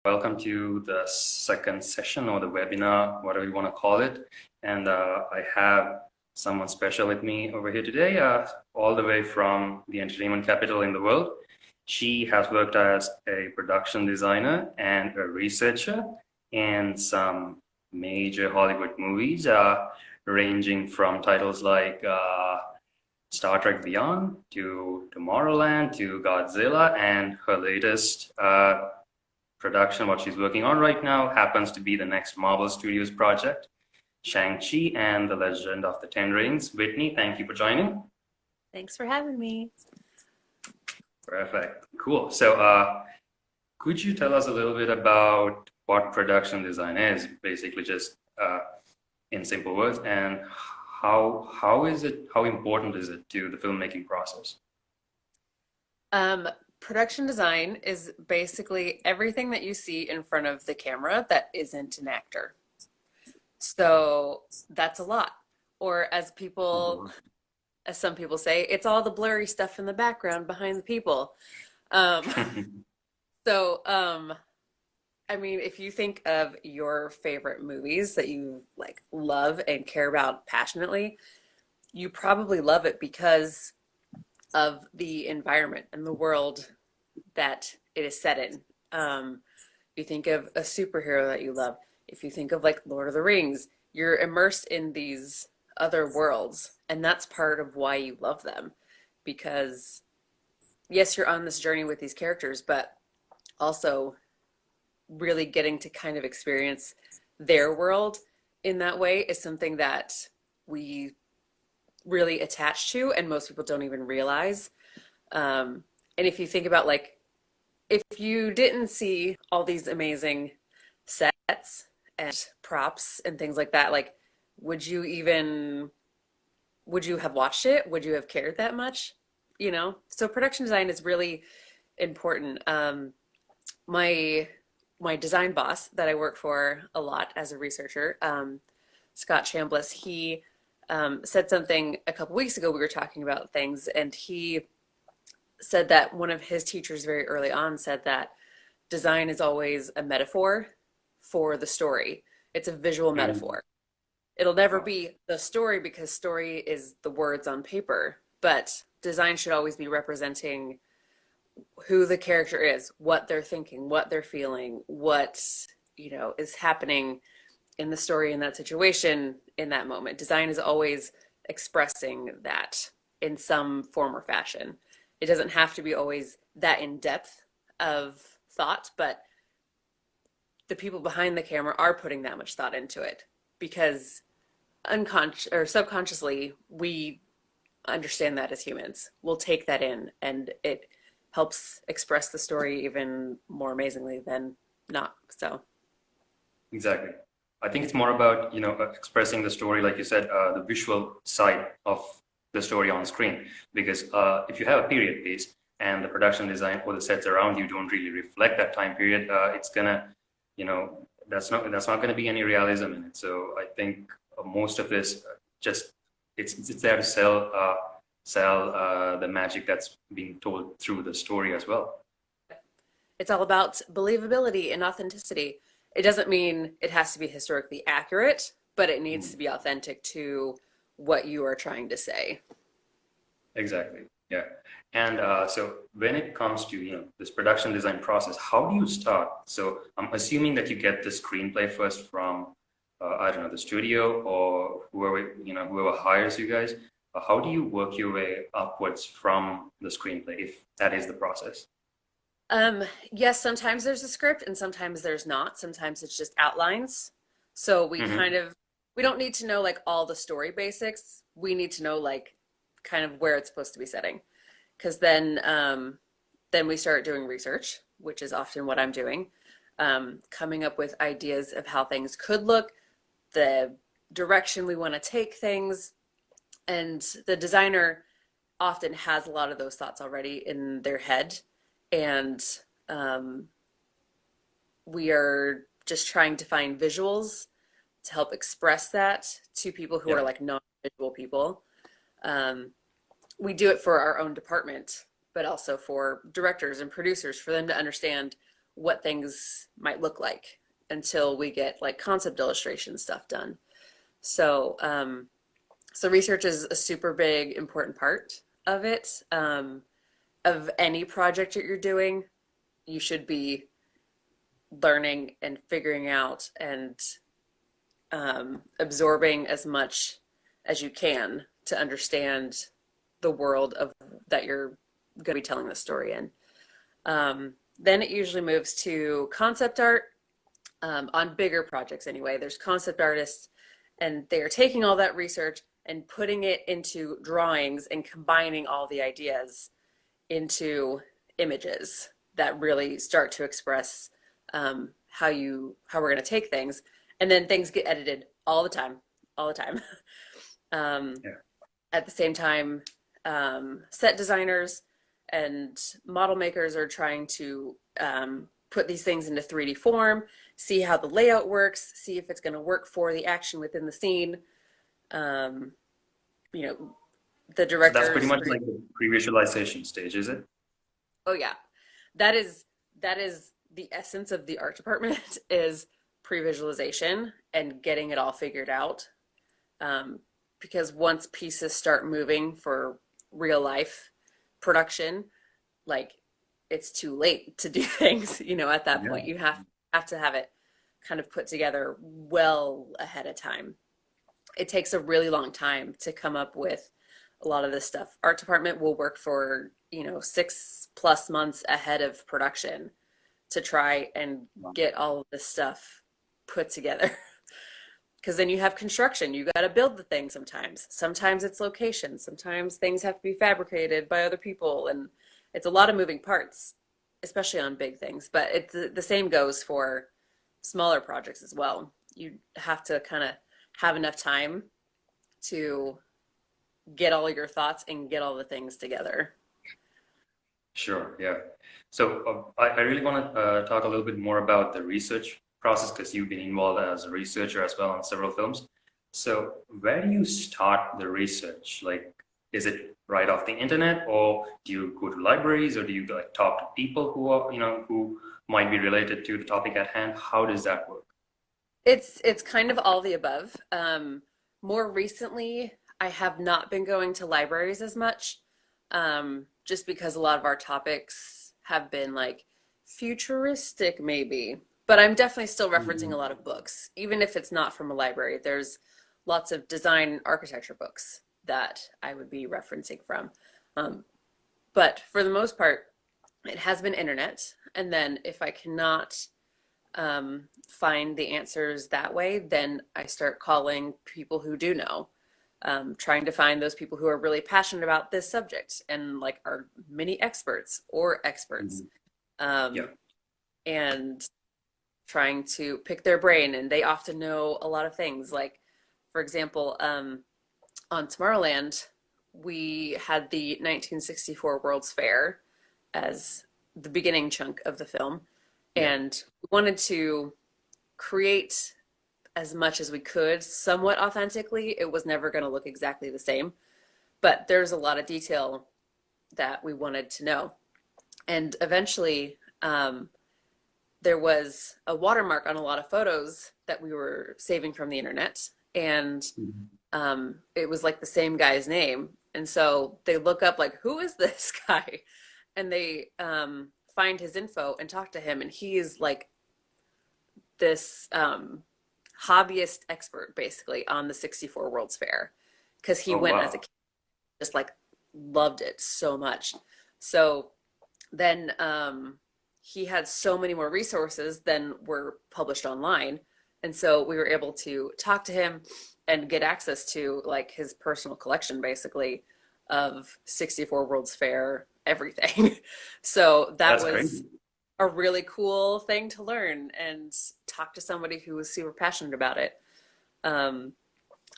Welcome to the second session or the webinar, whatever you want to call it. And I have someone special with me over here today, all the way from the entertainment capital in the world. She has worked as a production designer and a researcher in some major Hollywood movies, ranging from titles like Star Trek Beyond to Tomorrowland to Godzilla, and her latest production, what she's working on right now, happens to be the next Marvel Studios project, Shang-Chi and the Legend of the Ten Rings. Whitney, thank you for joining. Thanks for having me. Perfect. Cool. So could you tell us a little bit about what production design is, basically just in simple words, and how important is it to the filmmaking process? Production design is basically everything that you see in front of the camera that isn't an actor. So that's a lot. Or as some people say, it's all the blurry stuff in the background behind the people. I mean, if you think of your favorite movies that you like love and care about passionately, you probably love it because of the environment and the world that it is set in. You think of a superhero that you love. If you think of like Lord of the Rings, you're immersed in these other worlds, and that's part of why you love them. Because yes, you're on this journey with these characters, but also really getting to kind of experience their world in that way is something that we really attach to, and most people don't even realize. And if you think about, like, if you didn't see all these amazing sets and props and things like that, like, would you have watched it? Would you have cared that much? You know? So production design is really important. My design boss that I work for a lot as a researcher, Scott Chambliss, he said something a couple weeks ago. We were talking about things, and he said that one of his teachers very early on said that design is always a metaphor for the story. It's a visual metaphor. It'll never be the story, because story is the words on paper, but design should always be representing who the character is, what they're thinking, what they're feeling, what, is happening in the story, in that situation, in that moment. Design is always expressing that in some form or fashion. It doesn't have to be always that in depth of thought, but the people behind the camera are putting that much thought into it, because unconscious or subconsciously, we understand that as humans. We'll take that in, and it helps express the story even more amazingly than not. So Exactly. I think it's more about, expressing the story, like you said, the visual side of the story on screen. Because if you have a period piece and the production design or the sets around you don't really reflect that time period, it's gonna, that's not gonna be any realism in it. So I think most of this just it's there to sell the magic that's being told through the story as well. it's all about believability and authenticity. It doesn't mean it has to be historically accurate, but it needs to be authentic to what you are trying to say. Exactly. Yeah. And so when it comes to this production design process, how do you start? So I'm assuming that you get the screenplay first from I don't know, the studio or whoever hires you guys. How do you work your way upwards from the screenplay, if that is the process? Yes, sometimes there's a script and sometimes there's not. Sometimes it's just outlines. So we we don't need to know like all the story basics. We need to know like kind of where it's supposed to be setting. Because then we start doing research, which is often what I'm doing, coming up with ideas of how things could look, the direction we want to take things, and the designer often has a lot of those thoughts already in their head, and we are just trying to find visuals to help express that to people who are like non-visual people. We do it for our own department, but also for directors and producers, for them to understand what things might look like until we get like concept illustration stuff done. So, so research is a super big, important part of it. Of any project that you're doing, you should be learning and figuring out and absorbing as much as you can to understand the world of that you're going to be telling the story in. Then it usually moves to concept art. On bigger projects anyway, there's concept artists, and they're taking all that research and putting it into drawings and combining all the ideas into images that really start to express how we're going to take things, and then things get edited all the time, all the time. Yeah. At the same time, set designers and model makers are trying to put these things into 3D form, see how the layout works, see if it's going to work for the action within the scene. You know, the directors. That's pretty much like the pre-visualization stage, is it? Oh yeah, that is the essence of the art department is pre-visualization and getting it all figured out. Because once pieces start moving for real life production, like it's too late to do things, you know, at that point. You have to have it kind of put together well ahead of time. It takes a really long time to come up with a lot of this stuff. Art department will work for, you know, 6+ months ahead of production to try and get all of this stuff put together. Because then you have construction. You got to build the thing sometimes. Sometimes it's location. Sometimes things have to be fabricated by other people. And it's a lot of moving parts, especially on big things. But it's the same goes for smaller projects as well. You have to kind of have enough time to get all your thoughts and get all the things together. Sure, yeah. So I really want to talk a little bit more about the research process, because you've been involved as a researcher as well on several films. So where do you start the research? Like, is it right off the internet, or do you go to libraries, or do you like talk to people who are, you know, who might be related to the topic at hand? How does that work? It's kind of all the above. More recently, I have not been going to libraries as much, just because a lot of our topics have been like futuristic, maybe. But I'm definitely still referencing a lot of books, even if it's not from a library. There's lots of design and architecture books that I would be referencing from. But for the most part, it has been internet. And then if I cannot find the answers that way, then I start calling people who do know, trying to find those people who are really passionate about this subject and like are mini experts or experts. And trying to pick their brain, and they often know a lot of things. Like, for example, on Tomorrowland, we had the 1964 World's Fair as the beginning chunk of the film, and we wanted to create as much as we could somewhat authentically. It was never going to look exactly the same, but there's a lot of detail that we wanted to know. And eventually, there was a watermark on a lot of photos that we were saving from the internet, and it was like the same guy's name. And so they look up like, who is this guy? And they find his info and talk to him, and he is like this hobbyist expert basically on the 64 World's Fair, because he went as a kid, just like loved it so much. So then he had so many more resources than were published online. And so we were able to talk to him and get access to like his personal collection basically of 64 World's Fair, everything. So that's was crazy. A really cool thing to learn and talk to somebody who was super passionate about it.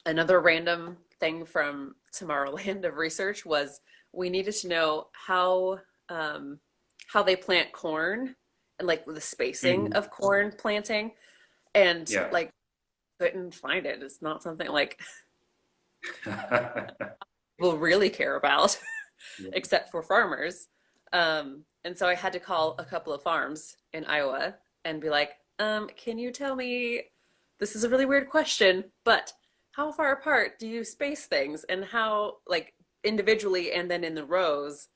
Another random thing from Tomorrowland of research was we needed to know how they plant corn and like the spacing of corn planting, and like couldn't find it. It's not something like we'll really care about except for farmers. And so I had to call a couple of farms in Iowa and be like, can you tell me, this is a really weird question, but how far apart do you space things and how, like, individually and then in the rows,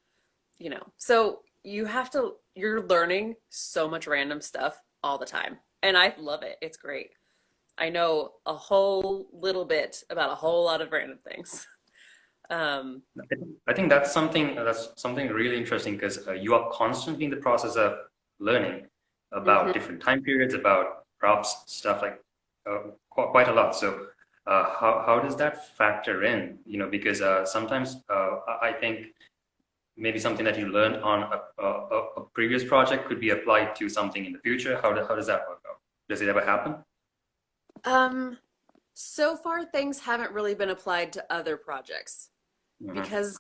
you know? So you're learning so much random stuff all the time. And I love it. It's great. I know a whole little bit about a whole lot of random things. Um, I think that's something really interesting because you are constantly in the process of learning about mhm. different time periods, about props, stuff like quite a lot. So how does that factor in? You know, because sometimes I think maybe something that you learned on a previous project could be applied to something in the future. How does that work out? Does it ever happen? Um, so far, things haven't really been applied to other projects Hmm. because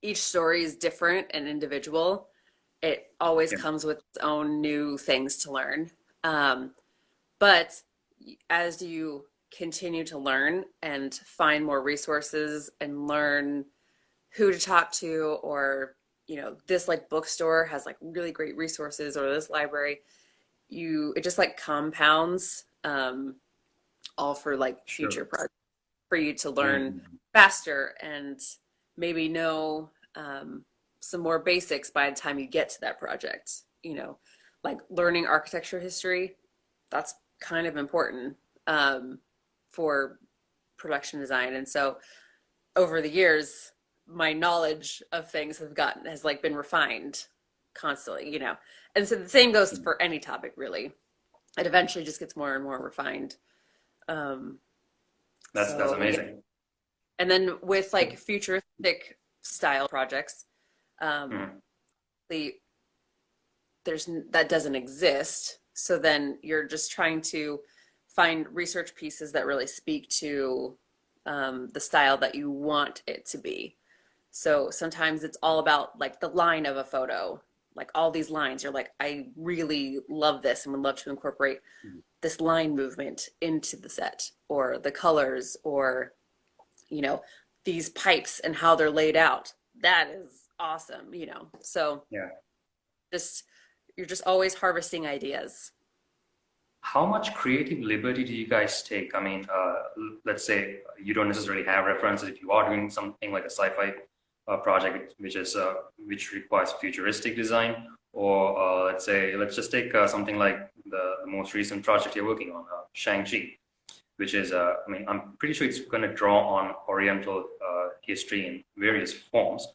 each story is different and individual. It always Yeah, comes with its own new things to learn. Um, but as you continue to learn and find more resources and learn who to talk to, or, you know, this like bookstore has like really great resources, or this library, it just like compounds, all for like future sure. projects for you to learn Mhm. faster and maybe know, some more basics by the time you get to that project. You know, like learning architecture history, that's kind of important, for production design. And so over the years, my knowledge of things has like been refined constantly, you know. And so the same goes for any topic, really. It eventually just gets more and more refined. Um, That's so yeah. amazing. And then with like futuristic style projects, um, Mhm. the that doesn't exist. So then you're just trying to find research pieces that really speak to, the style that you want it to be. So sometimes it's all about like the line of a photo, like all these lines. You're like, I really love this and would love to incorporate this line movement into the set, or the colors, or, you know, these pipes and how they're laid out. That is awesome, you know. So Yeah. just you're just always harvesting ideas. How much creative liberty do you guys take? I mean, let's say you don't necessarily have references if you are doing something like a sci-fi project, which requires futuristic design, or let's just take something like the most recent project you're working on, Shang-Chi, which is, I mean, I'm pretty sure it's going to draw on Oriental history in various forms,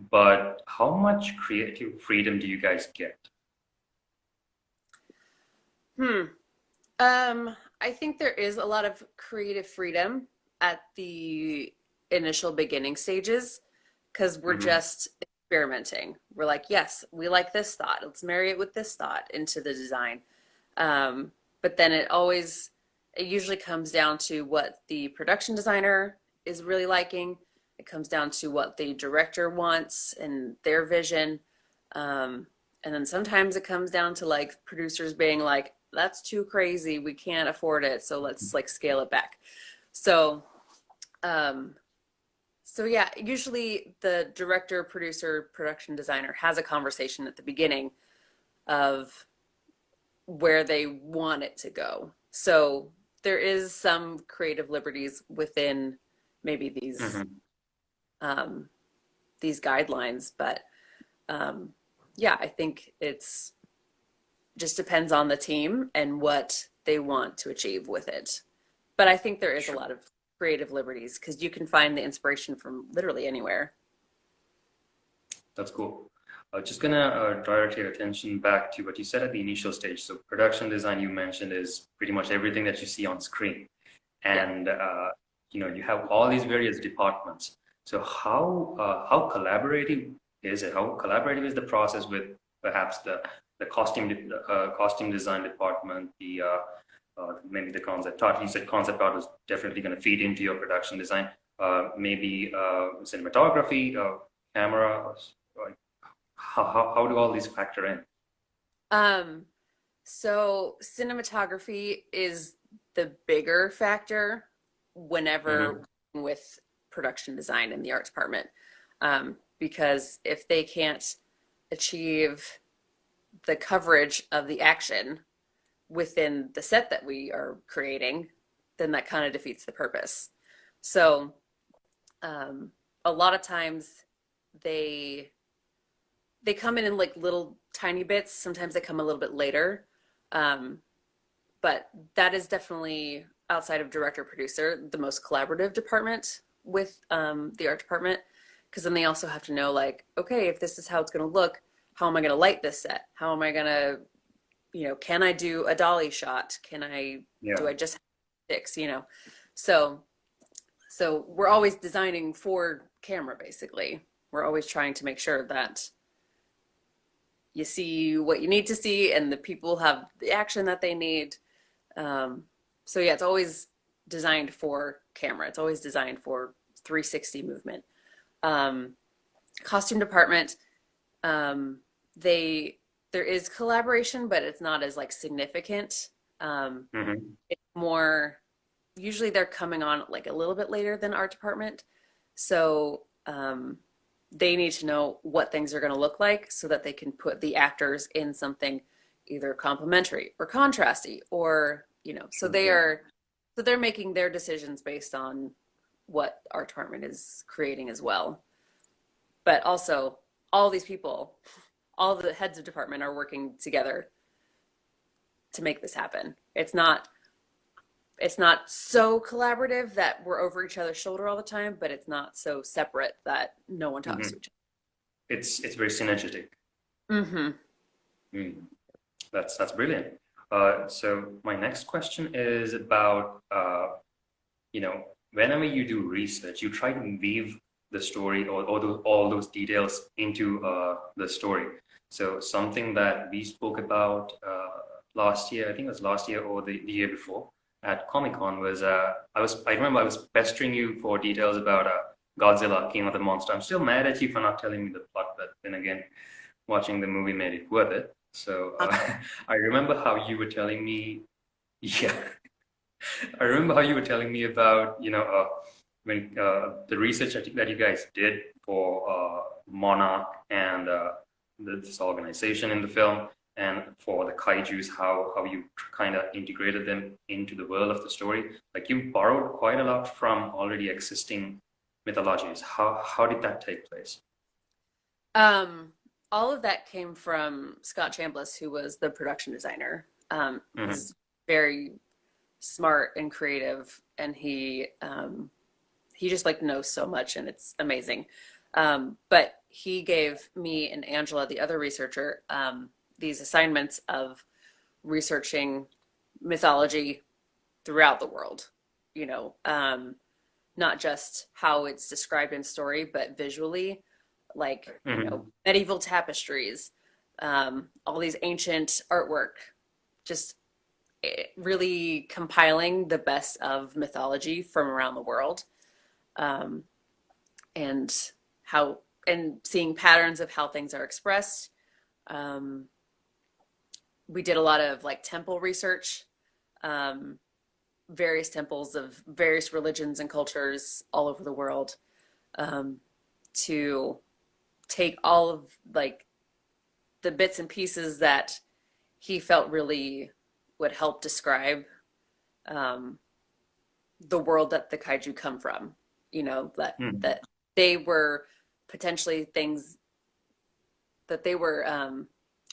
but how much creative freedom do you guys get? Hmm. I think there is a lot of creative freedom at the initial beginning stages because we're Hmm. just experimenting. We're like, yes, we like this thought. Let's marry it with this thought into the design. But then it usually comes down to what the production designer is really liking. It comes down to what the director wants and their vision. Um, and then sometimes it comes down to like producers being like, that's too crazy. We can't afford it. So let's like scale it back. So, um, so yeah, usually the director, producer, production designer has a conversation at the beginning of where they want it to go. So there is some creative liberties within maybe Hmm. um, these guidelines, but, um, yeah, I think it's just depends on the team and what they want to achieve with it. But I think there is a Sure. lot of creative liberties because you can find the inspiration from literally anywhere. That's cool. Just gonna direct your attention back to what you said at the initial stage. So production design you mentioned is pretty much everything that you see on screen, Yeah. and you have all these various departments. So how collaborative is it? How collaborative is the process with perhaps the costume design department, the maybe the concept art. You said concept art is definitely going to feed into your production design. Maybe cinematography, camera. Like how do all these factor in? Um, so cinematography is the bigger factor whenever Hmm. with production design in the art department. Because if they can't achieve the coverage of the action within the set that we are creating, then that kind of defeats the purpose. So a lot of times they come in like little tiny bits. Sometimes they come a little bit later. But that is definitely, outside of director producer, the most collaborative department with the art department, because then they also have to know, like, okay, if this is how it's going to look, how am I going to light this set? How am I going to, can I do a dolly shot? Do I just have sticks, So we're always designing for camera, basically. We're always trying to make sure that you see what you need to see and the people have the action that they need. So yeah, it's always designed for camera. It's always designed for 360 movement. Costume department, there is collaboration, but it's not as like significant. It's more, usually they're coming on like a little bit later than art department. So they need to know what things are going to look like so that they can put the actors in something either complementary or contrasty, or so they're making their decisions based on what art department is creating as well. But also all these people, all the heads of department are working together to make this happen. It's not so collaborative that we're over each other's shoulder all the time, but it's not so separate that no one talks to each other. It's very synergetic. That's brilliant. So my next question is about, whenever you do research, you try to weave the story or all those details into the story. So something that we spoke about last year, I think it was last year or the year before at Comic-Con, was I remember I was pestering you for details about Godzilla, King of the Monster. I'm still mad at you for not telling me the plot, but then again, watching the movie made it worth it. So I remember how you were telling me, I remember how you were telling me about, when the research that you guys did for Monarch and this organization in the film, and for the kaijus, how you kind of integrated them into the world of the story. Like, you borrowed quite a lot from already existing mythologies. How did that take place? All of that came from Scott Chambliss, who was the production designer. He's very smart and creative, and he just like knows so much, and it's amazing. But he gave me and Angela, the other researcher, these assignments of researching mythology throughout the world, not just how it's described in story, but visually, like, medieval tapestries, all these ancient artwork, just really compiling the best of mythology from around the world, and seeing patterns of how things are expressed. We did a lot of like temple research, various temples of various religions and cultures all over the world, to take all of like the bits and pieces that he felt really would help describe the world that the kaiju come from, that they were potentially things, that they were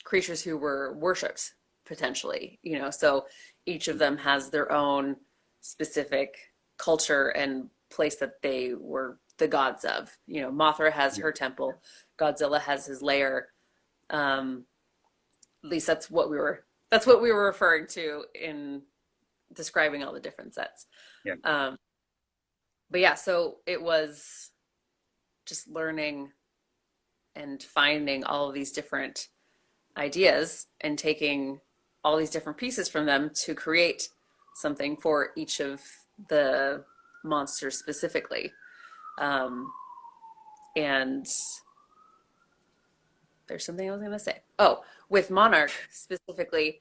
creatures who were worshipped potentially, so each of them has their own specific culture and place that they were the gods of. Mothra has her temple, Godzilla has his lair. At least that's what we were referring to in describing all the different sets. But yeah, so it was just learning and finding all of these different ideas and taking all these different pieces from them to create something for each of the monsters specifically. And there's something I was going to say. Oh, with Monarch specifically,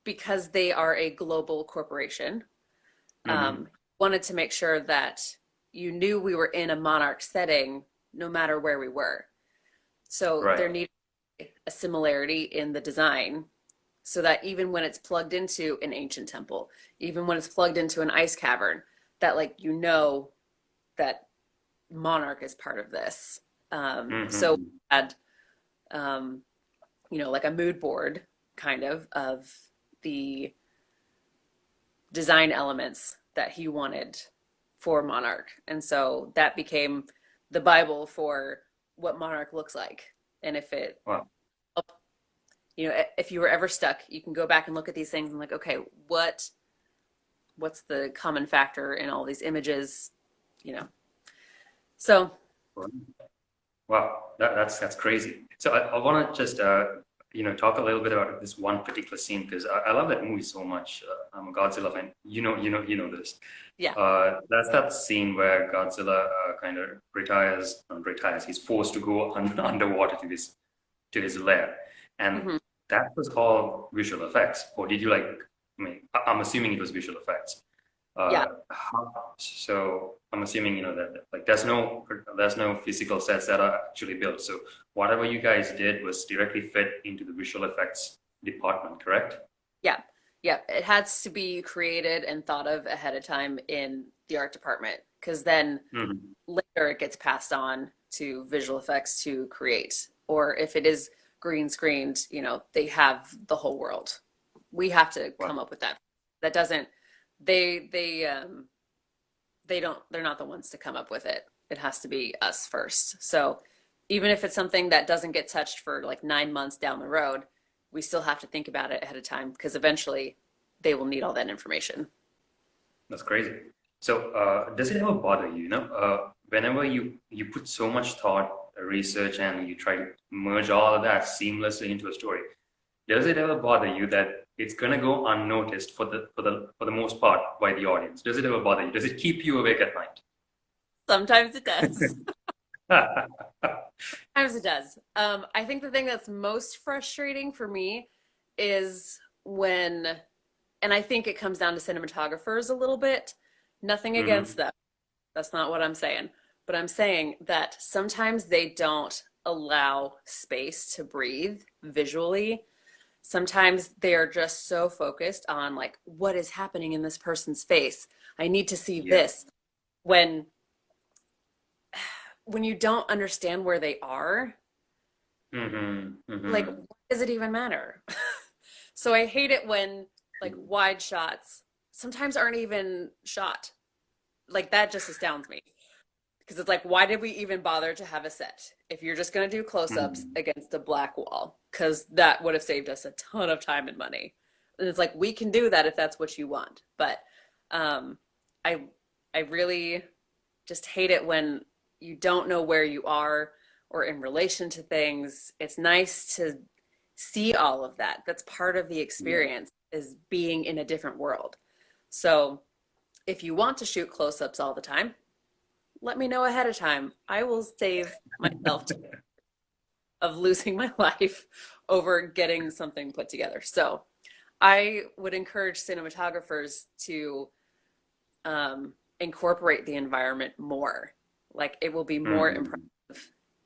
because they are a global corporation, wanted to make sure that you knew we were in a Monarch setting no matter where we were. So Right. there needed to be a similarity in the design so that even when it's plugged into an ancient temple, even when it's plugged into an ice cavern, that like you know that Monarch is part of this. So we Hmm. had like a mood board kind of the design elements that he wanted for Monarch. And so that became the Bible for what Monarch looks like. And Wow. if you were ever stuck, you can go back and look at these things and like, okay, what's the common factor in all these images, you know? So Wow, that's crazy. So I want to just talk a little bit about this one particular scene because I love that movie so much. I'm a Godzilla fan. You know this. yeah. That's that scene where Godzilla kind of retires. He's forced to go underwater to his lair, and Hmm. that was all visual effects. Or did you like? I mean, I'm assuming it was visual effects. Yeah. So I'm assuming that like there's no physical sets that are actually built. So whatever you guys did was directly fit into the visual effects department, correct? Yeah. Yeah. It has to be created and thought of ahead of time in the art department because then Hmm. later it gets passed on to visual effects to create. Or if it is green screened, they have the whole world. We have to Wow. come up with that. That doesn't they're not the ones to come up with it. It has to be us first. So even if it's something that doesn't get touched for like 9 months down the road, we still have to think about it ahead of time because eventually they will need all that information. That's crazy. So does it ever bother you? Whenever you put so much thought, research, and you try to merge all of that seamlessly into a story, does it ever bother you that it's gonna go unnoticed for the most part by the audience? Does it ever bother you? Does it keep you awake at night? Sometimes it does. Sometimes it does. I think the thing that's most frustrating for me is when, and I think it comes down to cinematographers a little bit. Nothing against Hmm. them. That's not what I'm saying. But I'm saying that sometimes they don't allow space to breathe visually. Sometimes they're just so focused on like what is happening in this person's face. I need to see Yeah. this. When when you don't understand where they are, Hmm. like Hmm. what does it even matter? So I hate it when like wide shots sometimes aren't even shot. Like that just astounds me. Because it's like, why did we even bother to have a set if you're just going to do close-ups Hmm. against a black wall? Because that would have saved us a ton of time and money. And it's like we can do that if that's what you want, but um, I I really just hate it when you don't know where you are or in relation to things. It's nice to see all of that. That's part of the Yeah. experience is being in a different world. So if you want to shoot close-ups all the time, let me know ahead of time. I will save myself of losing my life over getting something put together. So I would encourage cinematographers to incorporate the environment more. Like it will be more impressive Hmm.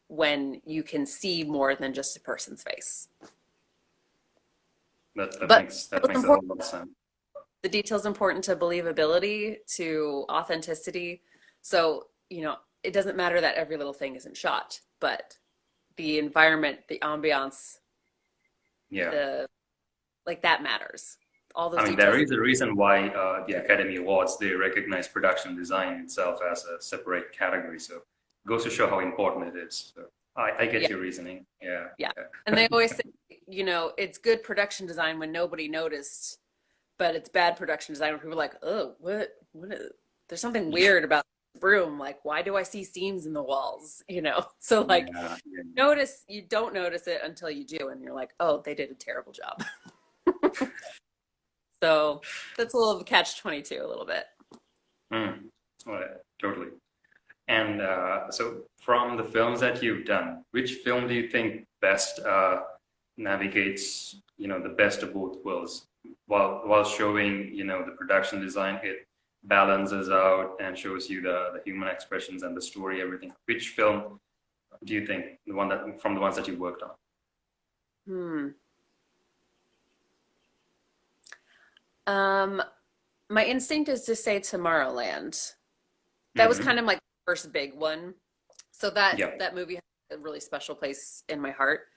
when you can see more than just a person's face. That But makes that makes a whole lot of sense. the detail's important to believability, to authenticity. So, it doesn't matter that every little thing isn't shot, but the environment, the ambiance, Yeah. the like that matters. All those I mean, there details. is a reason why the Academy Awards they recognize production design itself as a separate category. So it goes to show how important it is. So I get Yeah, your reasoning. Yeah. yeah. And Yeah. they always say, it's good production design when nobody noticed, but it's bad production design when people are like, oh, what is, there's something weird about this room. Like, why do I see seams in the walls? So like Yeah. you don't notice it until you do, and you're like, oh, they did a terrible job. So that's a little catch 22 a little bit. Mm. Totally. And so, from the films that you've done, which film do you think best navigates, the best of both worlds, while showing, the production design, it balances out and shows you the human expressions and the story, everything. Which film do you think, the one that from the ones that you worked on? Hmm. Um, my instinct is to say Tomorrowland. That was kind Mm-hmm. of my first big one. So that Yeah, that movie has a really special place in my heart.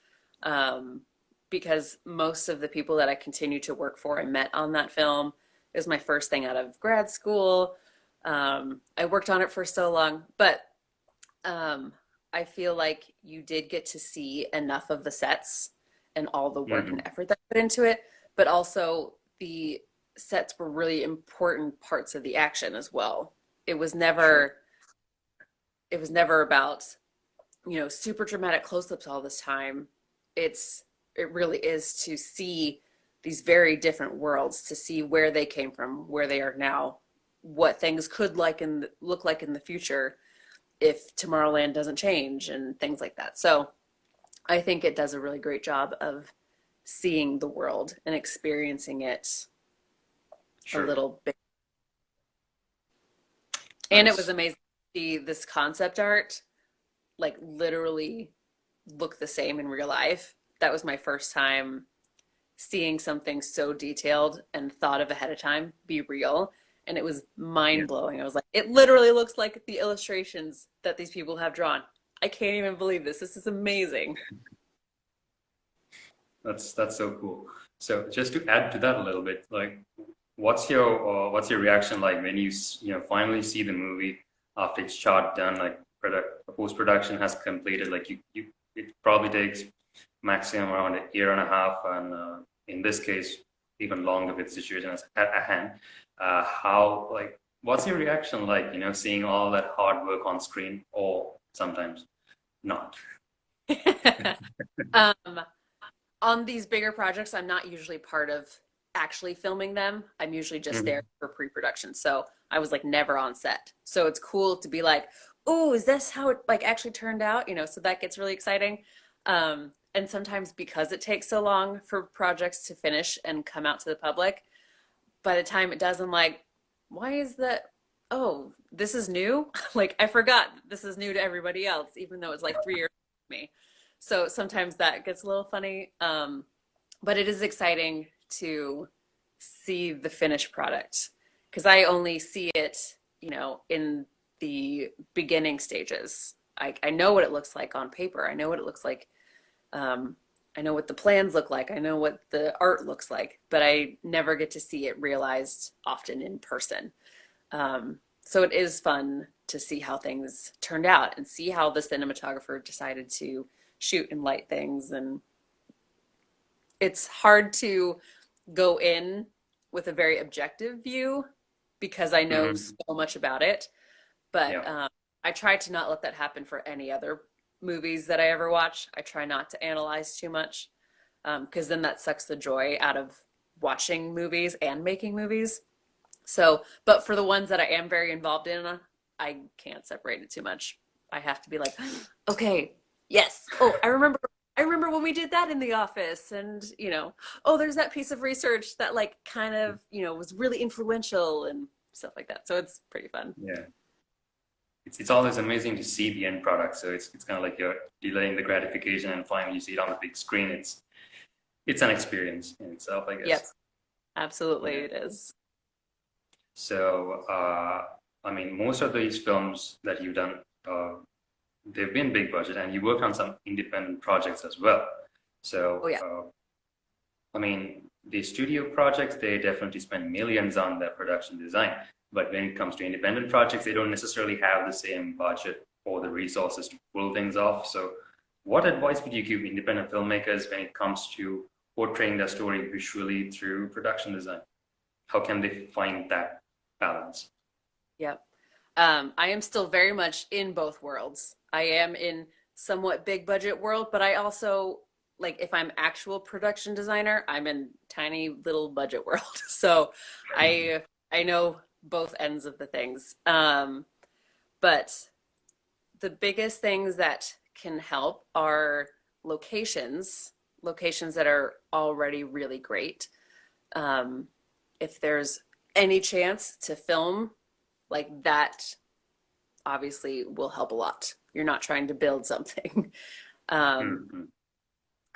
Um, because most of the people that I continue to work for, I met on that film. It was my first thing out of grad school. I worked on it for so long, but um, I feel like you did get to see enough of the sets and all the work and mm-hmm. effort that I put into it, but also the sets were really important parts of the action as well. It was Sure, never it was never about, super dramatic close-ups all this time. It really is to see these very different worlds, to see where they came from, where they are now, what things could look like in the future if Tomorrowland doesn't change and things like that. So I think it does a really great job of seeing the world and experiencing it a sure. little bit. And it was Nice. amazing to see this concept art like literally look the same in real life. That was my first time seeing something so detailed and thought of ahead of time be real. And it was Yeah, mind blowing. I was like, it literally looks like the illustrations that these people have drawn. I can't even believe this. This is amazing. that's so cool. So just to add to that a little bit, like, what's your reaction like when finally see the movie after it's shot, done, like post production has completed, like you it probably takes maximum around a year and a half, and in this case even longer with situations at hand. How, like, what's your reaction like, seeing all that hard work on screen, or sometimes not? um, on these bigger projects, I'm not usually part of actually filming them. I'm usually just there Mhm. for pre-production. So I was like never on set. So it's cool to be like, oh, is this how it like actually turned out? So that gets really exciting. And sometimes because it takes so long for projects to finish and come out to the public, by the time it does, I'm like, why is that? Oh, this is new? Like I forgot this is new to everybody else, even though it's like 3 years for me. So sometimes that gets a little funny. But it is exciting to see the finished product because I only see it, in the beginning stages. I know what it looks like on paper. I know what it looks like. Um, I know what the plans look like. I know what the art looks like, but I never get to see it realized often in person. So it is fun to see how things turned out and see how the cinematographer decided to shoot and light things. And it's hard to go in with a very objective view because I know Mhm. so much about it. But Yeah. I try to not let that happen for any other movies that I ever watch. I try not to analyze too much because then that sucks the joy out of watching movies and making movies. So, but for the ones that I am very involved in, I can't separate it too much. I have to be like, okay, yes. Oh, I remember when we did that in the office, and oh, there's that piece of research that like kind of, was really influential and stuff like that. So it's pretty fun. Yeah. It's always amazing to see the end product. So it's kind of like you're delaying the gratification, and finally you see it on the big screen. It's an experience in itself, I guess. Yes, absolutely Yeah. it is. So I mean, most of these films that you've done, they've been big budget, and you worked on some independent projects as well. Oh So yeah. I mean, the studio projects, they definitely spend millions on their production design. But when it comes to independent projects, they don't necessarily have the same budget or the resources to pull things off. So, what advice would you give independent filmmakers when it comes to portraying their story visually through production design? How can they find that balance? Yep. I am still very much in both worlds. I am in somewhat big budget world, but I also like if I'm actual production designer, I'm in tiny little budget world. So I know both ends of the things. But the biggest things that can help are locations, locations that are already really great. Um, if there's any chance to film like that obviously will help a lot. You're not trying to build something. Um, Mm-hmm.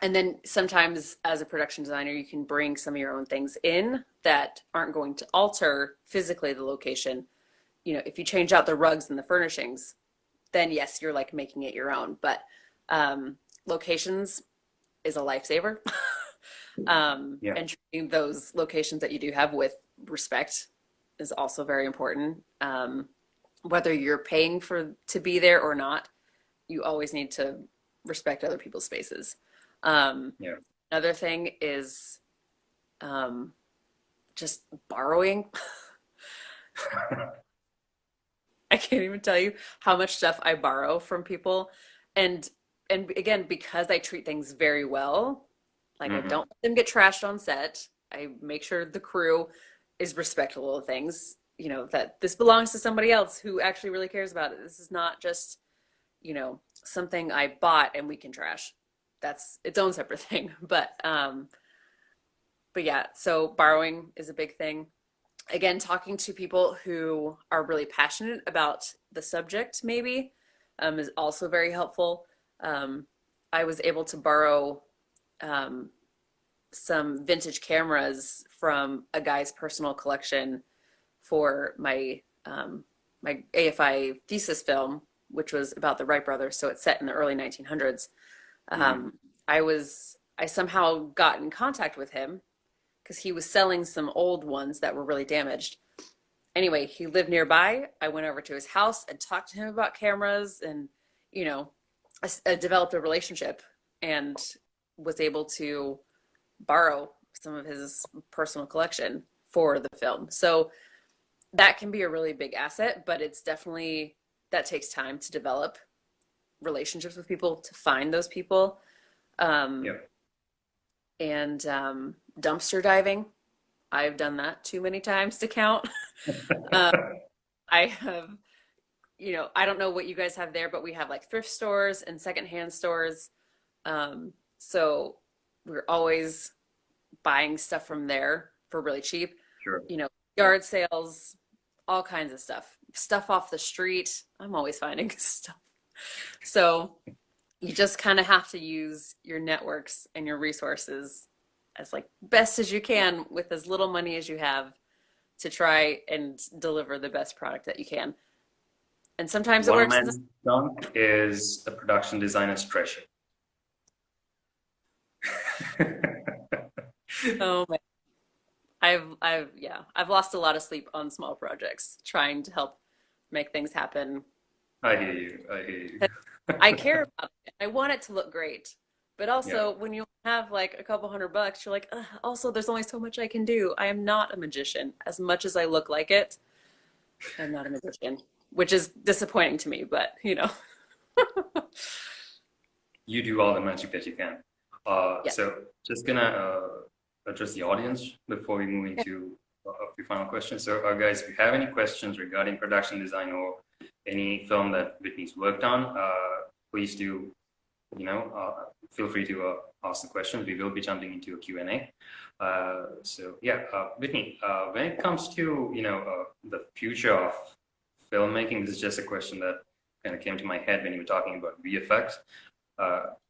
and then sometimes as a production designer, you can bring some of your own things in that aren't going to alter physically the location. You know, if you change out the rugs and the furnishings, then yes, you're like making it your own. But locations is a lifesaver. Yeah. And treating those locations that you do have with respect is also very important. Whether you're paying for to be there or not, you always need to respect other people's spaces. Yeah. Another thing is just borrowing. I can't even tell you how much stuff I borrow from people. And and again, because I treat things very well, like I Mm-hmm. don't let them get trashed on set. I make sure the crew is respectful of things, you know, that this belongs to somebody else who actually really cares about it. This is not just, you know, something I bought and we can trash. That's its own separate thing. But yeah, so borrowing is a big thing. Again, talking to people who are really passionate about the subject, maybe, is also very helpful. Um, I was able to borrow um, some vintage cameras from a guy's personal collection for my AFI thesis film, which was about the Wright brothers. So it's set in the early 1900s. Mm-hmm. Um, I somehow got in contact with him because he was selling some old ones that were really damaged. Anyway, he lived nearby. I went over to his house and talked to him about cameras, and you know, I developed a relationship and was able to borrow some of his personal collection for the film. So that can be a really big asset, but it's definitely that takes time to develop relationships with people, to find those people. Um, Yeah. and dumpster diving. I've done that too many times to count. uh, I have, you know, I don't know what you guys have there, but we have like thrift stores and secondhand stores. So we're always buying stuff from there for really cheap, Sure. you know, yard sales, all kinds of stuff, stuff off the street. I'm always finding stuff. So you just kind of have to use your networks and your resources as like best as you can with as little money as you have to try and deliver the best product that you can. And sometimes it One works. man's junk is a production designer's treasure. Oh man. Yeah, I've lost a lot of sleep on small projects trying to help make things happen. I hear you. I hear you. I care about it. I want it to look great. But Yeah. also, when you have like a couple $100, you're like, "Ugh, also, there's only so much I can do. I am not a magician. As much as I look like it, I'm not a magician, which is disappointing to me, but you know, You do all the magic that you can. yeah. So just gonna address the audience before we move into a few final questions. So, guys, if you have any questions regarding production design or any film that Whitney's worked on, please do, feel free to ask the questions. We will be jumping into a Q&A. So, yeah, Whitney, when it comes to, the future of filmmaking, this is just a question that kind of came to my head when you were talking about VFX.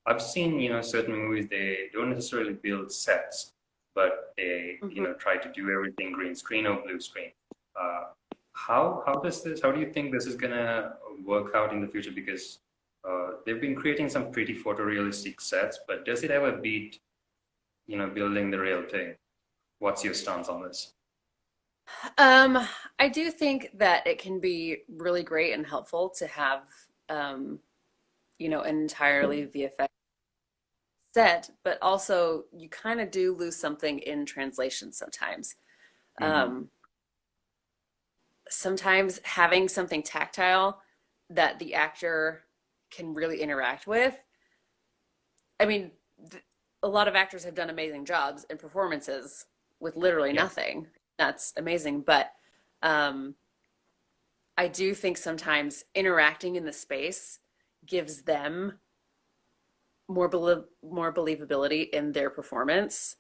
I've seen, certain movies, they don't necessarily build sets, but they, Mhm. try to do everything green screen or blue screen. How do you think this is gonna work out in the future? Because they've been creating some pretty photorealistic sets, but does it ever beat, building the real thing? What's your stance on this? Um, I do think that it can be really great and helpful to have, um, an entirely VFX set, but also you kind of do lose something in translation sometimes. Mm-hmm. Um, Sometimes having something tactile that the actor can really interact with. I mean, a lot of actors have done amazing jobs in performances with literally Yeah, nothing. That's amazing. But um, I do think sometimes interacting in the space gives them more believability in their performance.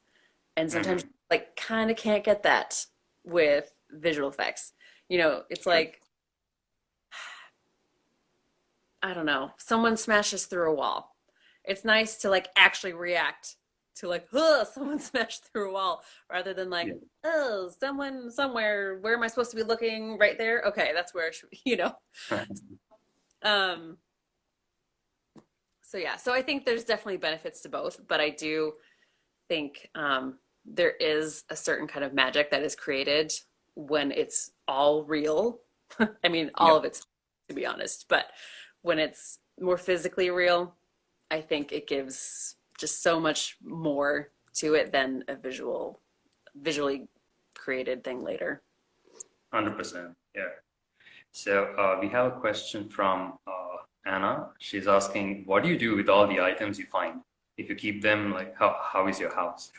And sometimes mm-hmm. like kind of can't get that with visual effects. You know, it's True. like I don't know, someone smashes through a wall. It's nice to like actually react to like, oh, someone smashed through a wall rather than like, Yeah. oh, someone somewhere, where am I supposed to be looking? Right there? Okay, that's where I should, you know. Um, so yeah, so I think there's definitely benefits to both, but I do think there is a certain kind of magic that is created when it's all real. I mean, all Yeah, of it's, to be honest, but when it's more physically real, I think it gives just so much more to it than a visually created thing later. 100%. Yeah. So we have a question from Anna. She's asking, what do you do with all the items you find? If you keep them, like, how is your house?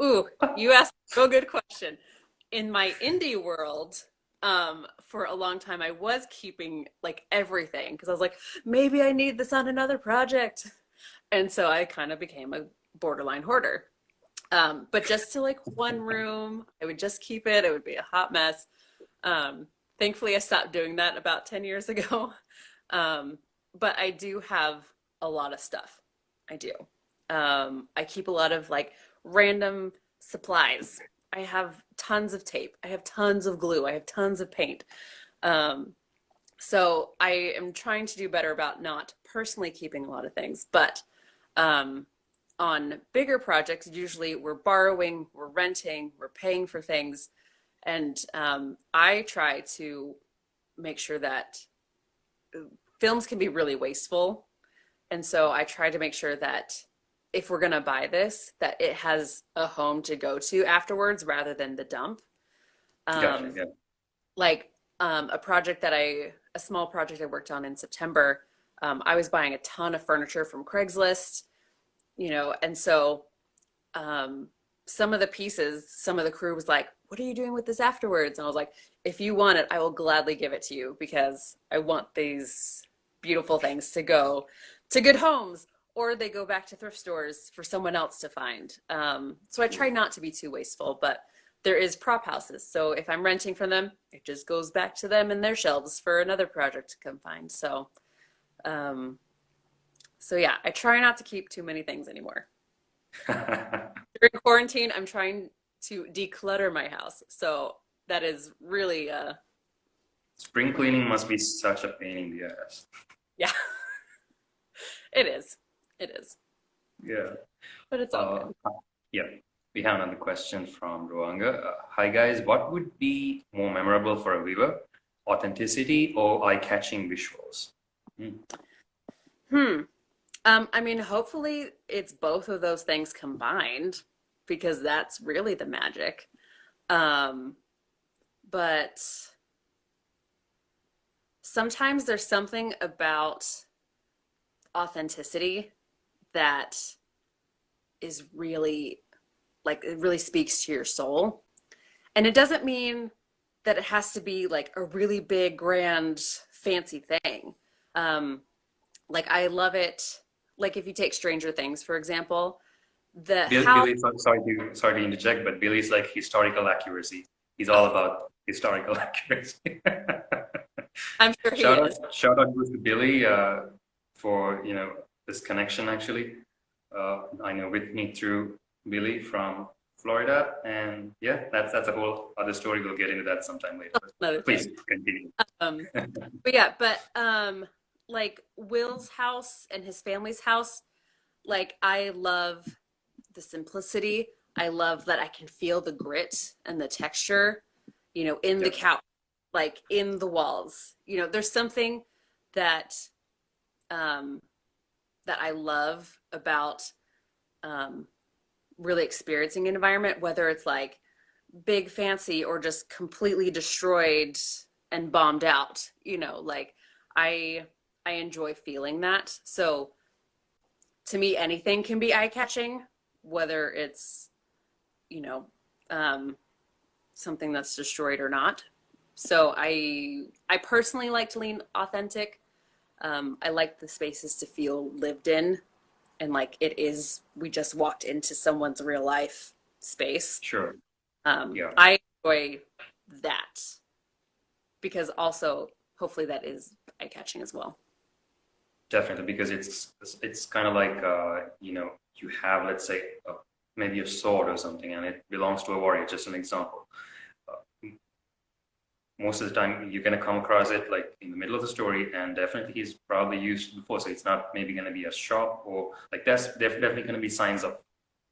Ooh, you asked a real good question. In my indie world, for a long time, I was keeping like everything because I was like, maybe I need this on another project. And so I kind of became a borderline hoarder. But just to like one room, I would just keep it. It would be a hot mess. Thankfully, I stopped doing that about 10 years ago. But I do have a lot of stuff. I do. I keep a lot of like random supplies. I have tons of tape. I have tons of glue. I have tons of paint. Um, so I am trying to do better about not personally keeping a lot of things, but um, on bigger projects, usually we're borrowing, we're renting, we're paying for things. And I try to make sure that films can be really wasteful. And so I try to make sure that if we're going to buy this, that it has a home to go to afterwards rather than the dump. Gotcha. Um, Yeah. like a small project I worked on in September, I was buying a ton of furniture from Craigslist, you know, and so um, some of the pieces, some of the crew was like, "What are you doing with this afterwards?" And I was like, "If you want it, I will gladly give it to you because I want these beautiful things to go to good homes, or they go back to thrift stores for someone else to find." So I try not to be too wasteful, but there is prop houses. So if I'm renting from them, it just goes back to them in their shelves for another project to come find. Um, so yeah, I try not to keep too many things anymore. During quarantine, I'm trying to declutter my house. So that is really, Spring cleaning must be such a pain in the ass. yeah, it is. It is. Yeah. But it's all Uh, good. yeah. We have another question from Ruanga. Hi guys, what would be more memorable for a viewer? Authenticity or eye-catching visuals? Hmm. Hmm. I mean, hopefully it's both of those things combined because that's really the magic. Um, but sometimes there's something about authenticity that is really like it really speaks to your soul. And it doesn't mean that it has to be like a really big, grand, fancy thing. Um, like I love it. Like if you take Stranger Things, for example, the how Billy, sorry to interject, but Billy's like historical accuracy. He's all oh, about historical accuracy. I'm sure he is. Shout out goes to Billy for this connection actually. I know Whitney through Billy from Florida, and yeah, that's a whole other story. We'll get into that sometime later. Another Please thing. continue. Um, but yeah, like Will's house and his family's house, like I love the simplicity. I love that I can feel the grit and the texture, you know, in the Yep. couch, like in the walls. You know, there's something that um, that I love about um, really experiencing an environment, whether it's like big fancy or just completely destroyed and bombed out. You know, like I I enjoy feeling that. So to me, anything can be eye catching, whether it's you know um, something that's destroyed or not. So I personally like to lean authentic. I like the spaces to feel lived in and like it is we just walked into someone's real life space. Sure. Yeah. I enjoy that because also hopefully that is eye-catching as well. Definitely, because it's kind of like you have, let's say, maybe a sword or something, and it belongs to a warrior. Just an example. Uh, Most of the time, you're gonna come across it like in the middle of the story, and definitely he's probably used before, so it's not maybe gonna be a shop or like that's definitely gonna be signs of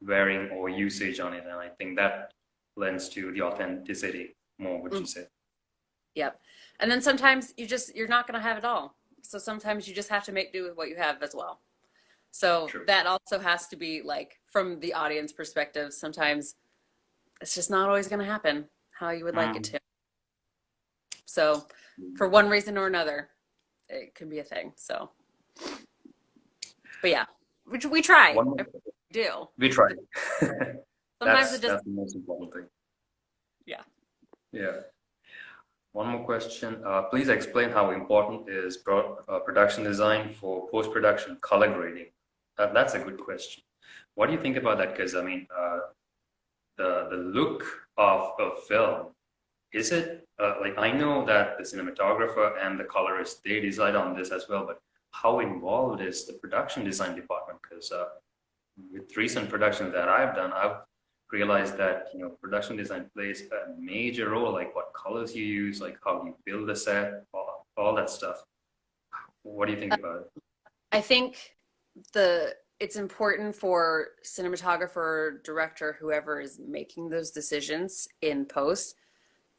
wearing or usage on it, and I think that lends to the authenticity more. Would you say? Yep. And then sometimes you're not going to have it all. So sometimes you just have to make do with what you have as well. So True. that also has to be like from the audience perspective. Sometimes it's just not always going to happen how you would like it to. So for one reason or another, it can be a thing. So, but yeah, we try. One more, We do. we try. Sometimes it just, That's the most important thing. yeah. Yeah. One more question. Please explain how important is production design for post-production color grading. That's a good question. What do you think about that? Because I mean, the look of a film, is it like I know that the cinematographer and the colorist they decide on this as well, but how involved is the production design department? Because with recent productions that I've done, I've realized that production design plays a major role, like what colors you use, like how you build the set, all that stuff. What do you think about it? I think it's important for cinematographer, director, whoever is making those decisions in post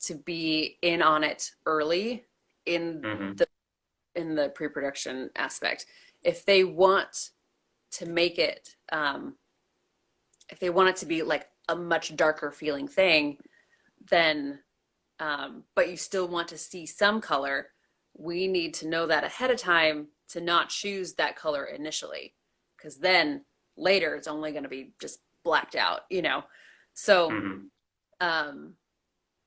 to be in on it early in the pre-production aspect. If they want to make it, if they want it to be like a much darker feeling thing, then, but you still want to see some color, we need to know that ahead of time to not choose that color initially, because then later it's only going to be just blacked out, So,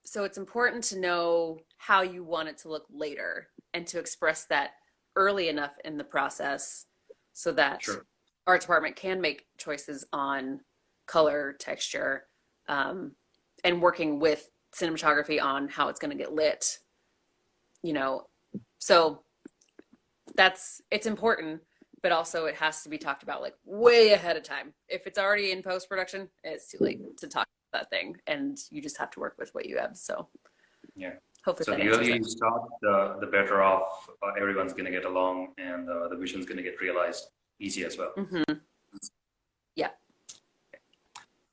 so it's important to know how you want it to look later and to express that early enough in the process so that art department can make choices on color, texture, and working with cinematography on how it's going to get lit, So it's important, but also it has to be talked about like way ahead of time. If it's already in post-production, it's too late to talk about that thing, and you just have to work with what you have. So yeah. Hopefully So the earlier you start, the better off everyone's going to get along, and the vision's going to get realized easy as well. Yeah.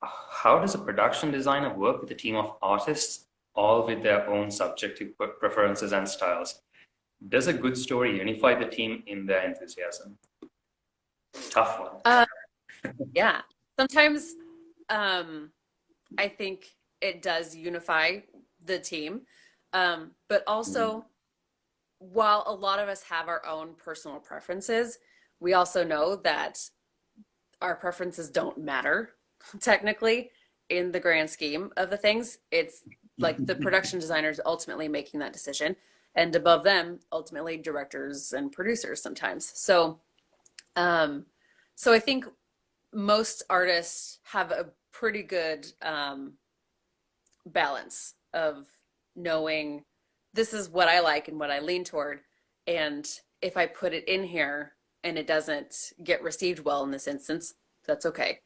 How does a production designer work with a team of artists, all with their own subjective preferences and styles? Does a good story unify the team in their enthusiasm? Tough one. Yeah. Sometimes I think it does unify the team. But also, while a lot of us have our own personal preferences, we also know that our preferences don't matter technically in the grand scheme of the things. It's like the production designers ultimately making that decision, and above them, ultimately directors and producers sometimes. So, so I think most artists have a pretty good balance of knowing this is what I like and what I lean toward. And if I put it in here and it doesn't get received well in this instance, that's okay.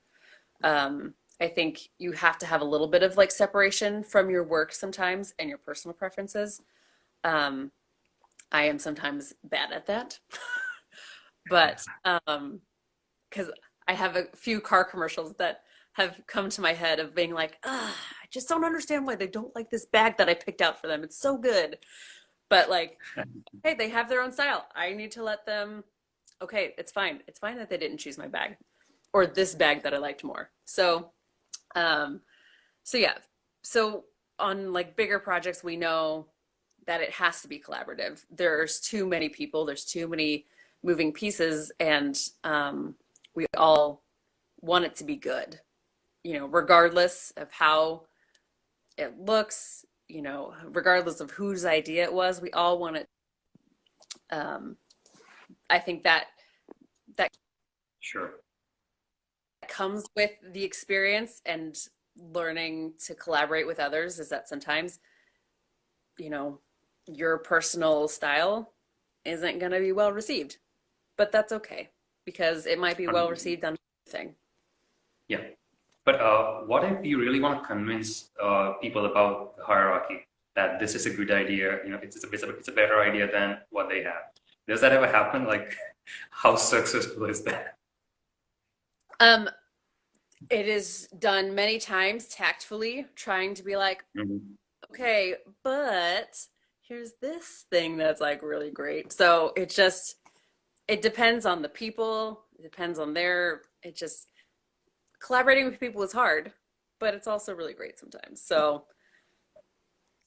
I think you have to have a little bit of like separation from your work sometimes and your personal preferences. I am sometimes bad at that, but because I have a few car commercials that have come to my head of being like, I just don't understand why they don't like this bag that I picked out for them. It's so good. But like, hey, they have their own style. I need to let them, okay, it's fine. It's fine that they didn't choose my bag or this bag that I liked more. So, yeah. So on like bigger projects, we know that it has to be collaborative. There's too many people, there's too many moving pieces, and we all want it to be good, regardless of how it looks, regardless of whose idea it was, we all want it. I think that Sure. comes with the experience and learning to collaborate with others, is that sometimes, your personal style isn't going to be well received. But that's okay because it might be well 100%. received on everything. Yeah. But what if you really want to convince people about the hierarchy that this is a good idea, it's a better idea than what they have? Does that ever happen? Like, how successful is that? Um, it is done many times tactfully, trying to be like, Mhm. okay, but here's this thing that's like really great. So it depends on the people, it depends on it just, collaborating with people is hard, but it's also really great sometimes. So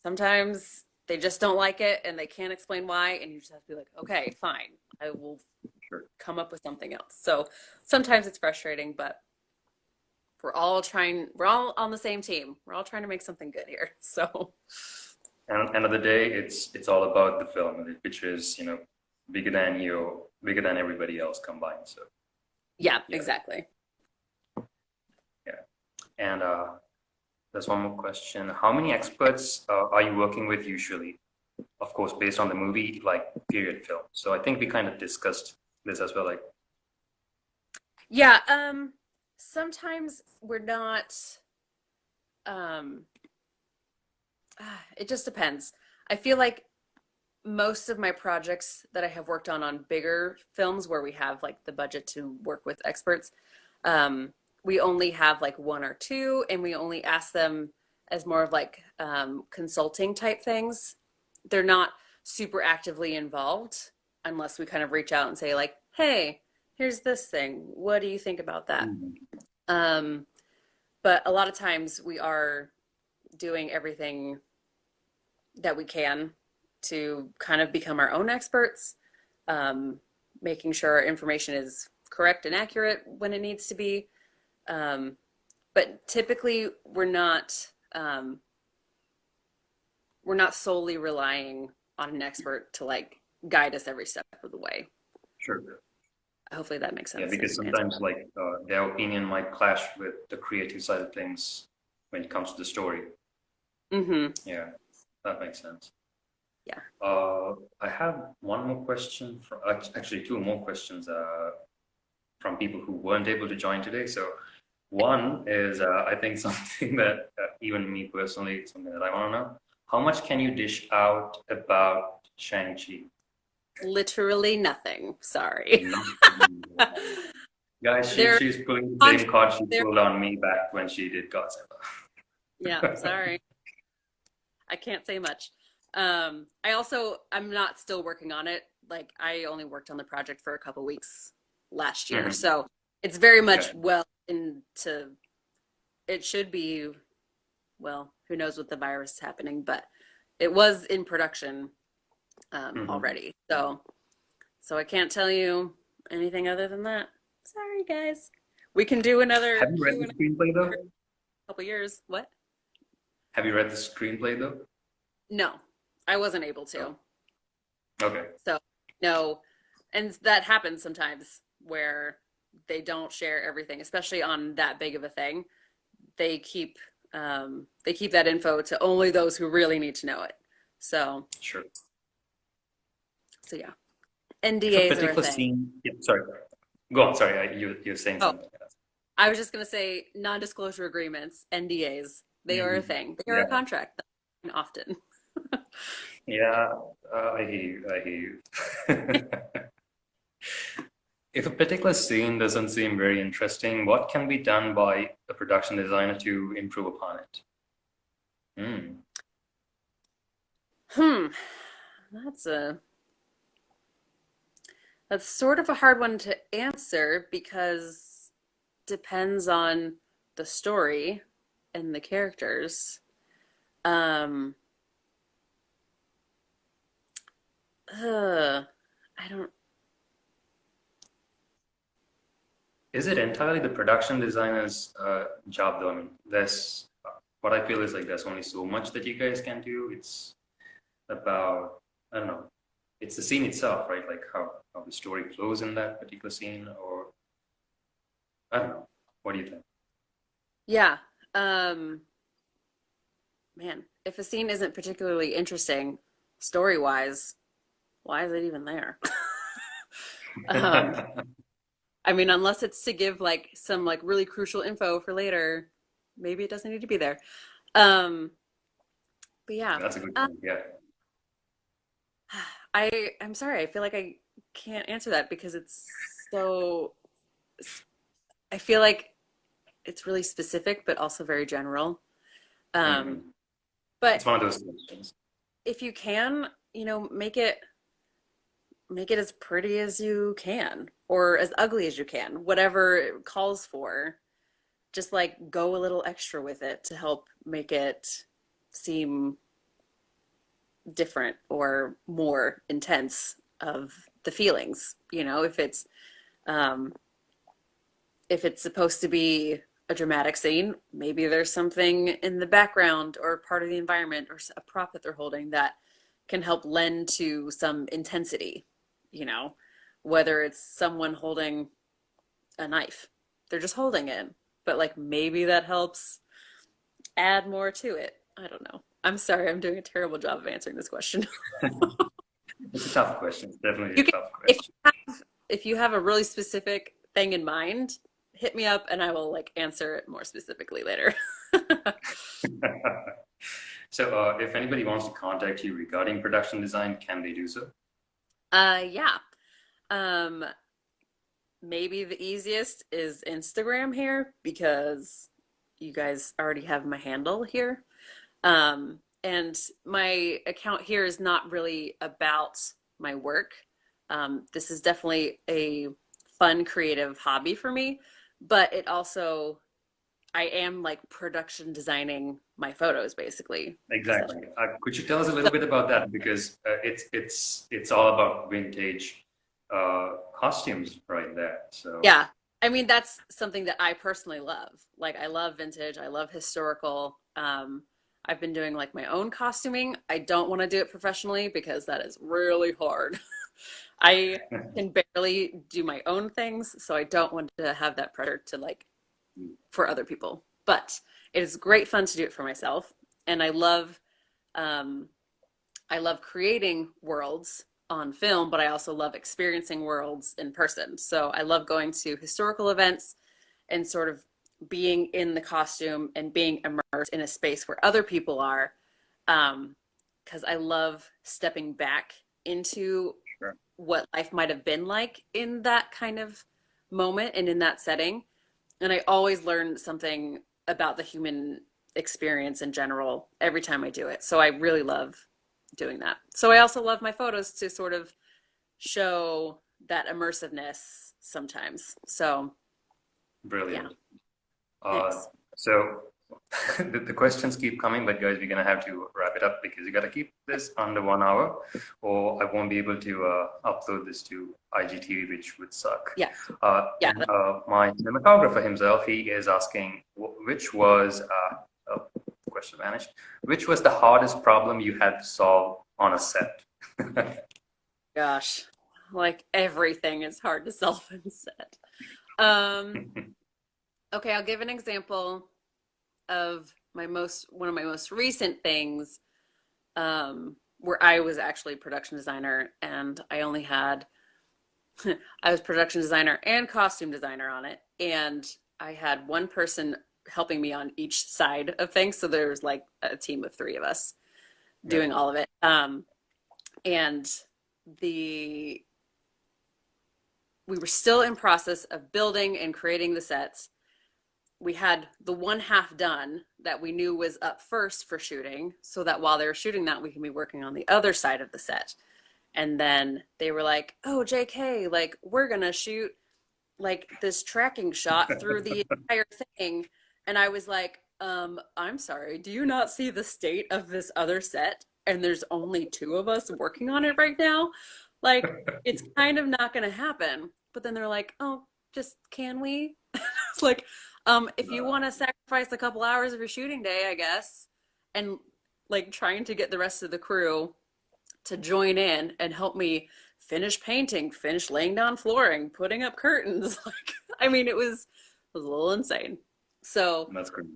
sometimes they just don't like it and they can't explain why, and you just have to be like, okay, fine, I will Sure. come up with something else. So sometimes it's frustrating, but we're all on the same team. We're all trying to make something good here. So And at the end of the day, it's all about the film, which is, bigger than everybody else combined. So yeah, yeah, exactly. yeah. And there's one more question. How many experts are you working with usually? Of course, based on the movie, like period film. So I think we kind of discussed this as well. Like, Yeah, sometimes we're not um it just depends. I feel like most of my projects that I have worked on bigger films where we have like the budget to work with experts, we only have like one or two, and we only ask them as more of like consulting type things. They're not super actively involved unless we kind of reach out and say like, hey, here's this thing. What do you think about that? Mhm. Um, but a lot of times we are doing everything that we can to kind of become our own experts, um, making sure our information is correct and accurate when it needs to be. Um, but typically, we're not solely relying on an expert to like guide us every step of the way. Sure. Hopefully, that makes Yeah, sense because and answer sometimes that. like their opinion might clash with the creative side of things when it comes to the story. Mm-hmm. Yeah, that makes sense. Yeah. I have one more question from actually two more questions from people who weren't able to join today. So one is I think something that even me personally, something that I want to know. How much can you dish out about Shang-Chi? Literally nothing. Sorry. Nothing. Guys, They're she's pulling the con- same card she they're pulled on me back when she did Godzilla. yeah, sorry. I can't say much. I'm not still working on it. Like I only worked on the project for a couple weeks last year. Mhm. So it's very Okay. much well into it should be, well, who knows what the virus is happening, but it was in production Mhm. already. So I can't tell you anything other than that. Sorry guys. We can do Have another you read the Q&A in screenplay though? a couple years. What? Have you read the screenplay though? No. I wasn't able Oh, to. okay. So, no, and that happens sometimes where they don't share everything, especially on that big of a thing. They keep they keep that info to only those who really need to know it. So, Sure. so yeah, If a NDAs are a particular thing. scene, yeah, sorry, go on. Sorry, you're saying Oh, something. I was just gonna say non-disclosure agreements, NDAs. They are a Mhm. thing. They are a Yeah, contract often. yeah. I hear you. I hear you. If a particular scene doesn't seem very interesting, what can be done by a production designer to improve upon it? Hmm. Hmm, that's a that's sort of a hard one to answer because depends on the story and the characters. Um, I don't. Is it entirely the production designer's job though? I mean, there's what I feel is like there's only so much that you guys can do. It's about, I don't know, it's the scene itself, right? Like how the story flows in that particular scene, or I don't know. What do you think? Yeah. Um, man, if a scene isn't particularly interesting, story-wise, why is it even there? Um, I mean, unless it's to give like some like really crucial info for later, maybe it doesn't need to be there. Um, but yeah, That's a good uh, point. Yeah. I'm sorry. I feel like I can't answer that because it's so, I feel like it's really specific, but also very general. Um, Mhm. but It's one of those questions. if you can, make it as pretty as you can or as ugly as you can, whatever it calls for. Just like go a little extra with it to help make it seem different or more intense of the feelings. Um, if it's supposed to be a dramatic scene, maybe there's something in the background or part of the environment or a prop that they're holding that can help lend to some intensity, you know, whether it's someone holding a knife, they're just holding it, but like maybe that helps add more to it. I don't know. I'm sorry, I'm doing a terrible job of answering this question. It's a tough question. It's definitely You a can, tough if question. if you have a really specific thing in mind, hit me up and I will like answer it more specifically later. So, if anybody wants to contact you regarding production design, can they do so? Yeah. Um, maybe the easiest is Instagram here because you guys already have my handle here. And my account here is not really about my work. This is definitely a fun, creative hobby for me, but it also, I am like production designing my photos basically, Exactly. essentially. Could you tell us a So, little bit about that? Because it's all about vintage costumes right there. So yeah, I mean, that's something that I personally love. Like, I love vintage, I love historical. I've been doing like my own costuming. I don't want to do it professionally because that is really hard. I can barely do my own things, so I don't want to have that pressure to like for other people. But it is great fun to do it for myself, and um, I love creating worlds on film, but I also love experiencing worlds in person. So I love going to historical events and sort of being in the costume and being immersed in a space where other people are. Because I love stepping back into sure. what life might have been like in that kind of moment and in that setting. And I always learn something about the human experience in general every time I do it. So I really love doing that. So I also love my photos to sort of show that immersiveness sometimes. So yeah, Brilliant. Uh, thanks. so the questions keep coming, but guys, we're gonna have to wrap it up because you gotta keep this under 1 hour, or I won't be able to upload this to IGTV, which would suck. Yeah, yeah. And my cinematographer himself, he is asking, which was oh, the question vanished. Which was the hardest problem you had to solve on a set? Gosh, like everything is hard to solve in set. Um, okay, I'll give an example of one of my most recent things, where I was actually production designer and I only had I was production designer and costume designer on it, and I had one person helping me on each side of things. So there was like a team of three of us Yeah. doing all of it. And the we were still in process of building and creating the sets. We had the one half done that we knew was up first for shooting, so that while they were shooting that, we can be working on the other side of the set. And then they were like, "Oh, JK, like we're gonna shoot like this tracking shot through the entire thing." And I was like, I'm sorry, do you not see the state of this other set? And there's only two of us working on it right now. Like, it's kind of not gonna happen. But then they're like, oh, just can we? It's like, if you want to sacrifice a couple hours of your shooting day, I guess, and like trying to get the rest of the crew to join in and help me finish painting, finish laying down flooring, putting up curtains. Like, I mean, it was a little insane. So, That's great.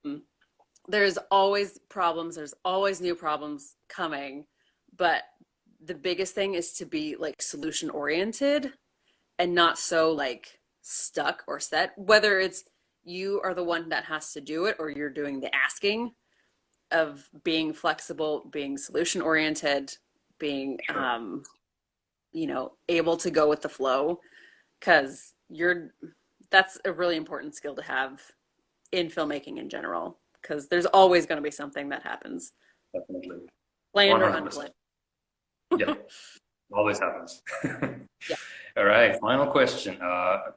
um, there's always problems. There's always new problems coming, but the biggest thing is to be like solution oriented and not so like stuck or set, whether it's you are the one that has to do it or you're doing the asking, of being flexible, being solution oriented, being Sure. you know, able to go with the flow, because you're that's a really important skill to have in filmmaking in general, because there's always going to be something that happens, Definitely. planned or 100%. unplanned. Yeah, always happens. Yeah. All right, final question.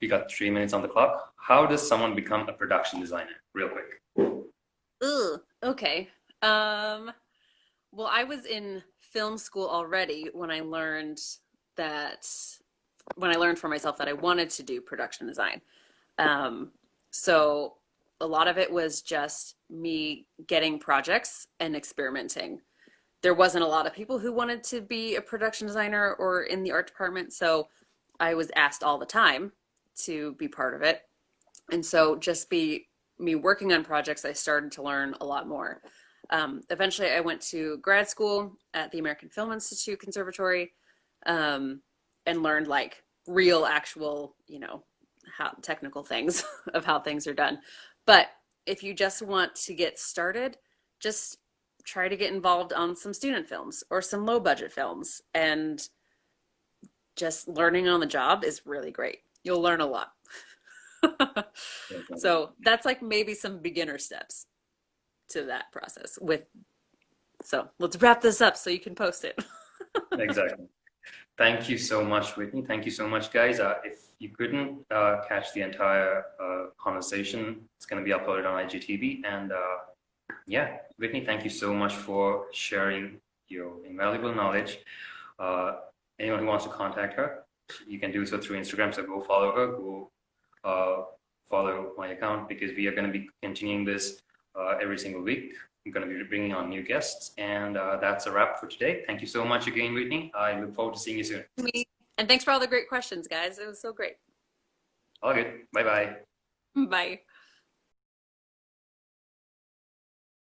We got 3 minutes on the clock. How does someone become a production designer? Real quick. Ugh, okay. Um, well, I was in film school already when I learned that when I learned for myself that I wanted to do production design. Um, so a lot of it was just me getting projects and experimenting. There wasn't a lot of people who wanted to be a production designer or in the art department, so I was asked all the time to be part of it. And so just be me working on projects, I started to learn a lot more. Eventually, I went to grad school at the American Film Institute Conservatory, um, and learned like real, actual, you know, how technical things of how things are done. But if you just want to get started, just try to get involved on some student films or some low budget films, and just learning on the job is really great. You'll learn a lot. So that's like maybe some beginner steps to that process with, so let's wrap this up so you can post it. Exactly. Thank you so much, Whitney. Thank you so much, guys. If you couldn't catch the entire conversation, it's going to be uploaded on IGTV. And yeah, Whitney, thank you so much for sharing your invaluable knowledge. Anyone who wants to contact her, you can do so through Instagram. So go follow her, go follow my account, because we are going to be continuing this every single week. I'm going to be bringing on new guests, and that's a wrap for today. Thank you so much again, Whitney. I look forward to seeing you soon. And thanks for all the great questions, guys. It was so great. All good. Bye bye. Bye.